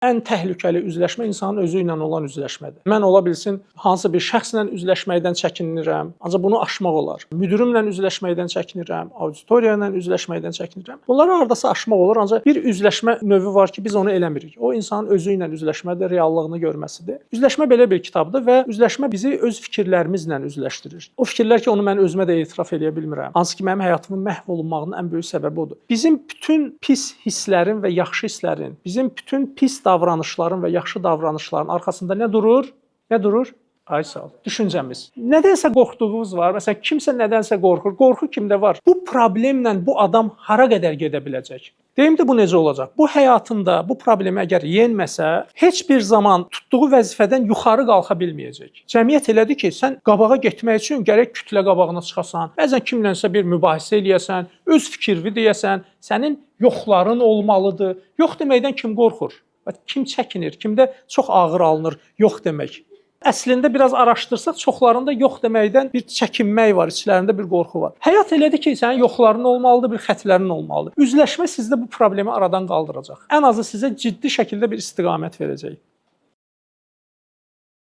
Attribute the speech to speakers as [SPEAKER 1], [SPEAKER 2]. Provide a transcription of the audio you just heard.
[SPEAKER 1] Ən təhlükəli üzləşmə insanın özü ilə olan üzləşmədir. Mən ola bilsin hansısa bir şəxslə üzləşməkdən çəkinirəm, ancaq bunu aşmaq olar. Müdirimlə üzləşməkdən çəkinirəm, auditoriya ilə üzləşməkdən çəkinirəm. Bunları hardasa aşmaq olur, ancaq bir üzləşmə növü var ki, biz onu eləmirik. O insanın özü ilə üzləşmədir, reallığını görməsidir. Üzləşmə belə bir kitabdır və üzləşmə bizi öz fikirlərimizlə üzləşdirir. O fikirlər ki, onu mən özümə də etiraf edə bilmirəm. Hansı ki, mənim həyatımın məhv olunmağının ən böyük səbəbi odur. Bizim bütün pis hisslərin və yaxşı hisslərin, bizim bütün pis davranışların və yaxşı davranışların arxasında nə durur? Nə durur? Ay sağ ol. Düşüncəmiz. Nədənsə qorxduğumuz var. Məsələn, kimsə nədənsə qorxur. Qorxu kimdə var? Bu problemlə bu adam hara qədər gedə biləcək? Deyim də bu necə olacaq? Bu həyatında bu problemi əgər yenməsə, heç bir zaman tutduğu vəzifədən yuxarı qalxa bilməyəcək. Cəmiyyət elədir ki, sən qabağa getmək üçün gərək kütlə qabağına çıxasan. Bəzən kimlənsə bir mübahisə eləyəsən, öz fikrini deyəsən, sənin yoxların olmalıdır. Yox deməkdən kim qorxur? Kim çəkinir? Kimdə çox ağır alınır yox demək? Əslində biraz araşdırsaq, çoxlarında yox deməkdən bir çəkinmək var, içlərində bir qorxu var. Həyat elədir ki, sənin yoxların olmalıdır, bir xətlərin olmalıdır. Üzləşmə sizdə bu problemi aradan qaldıracaq. Ən azı sizə ciddi şəkildə bir istiqamət verəcək.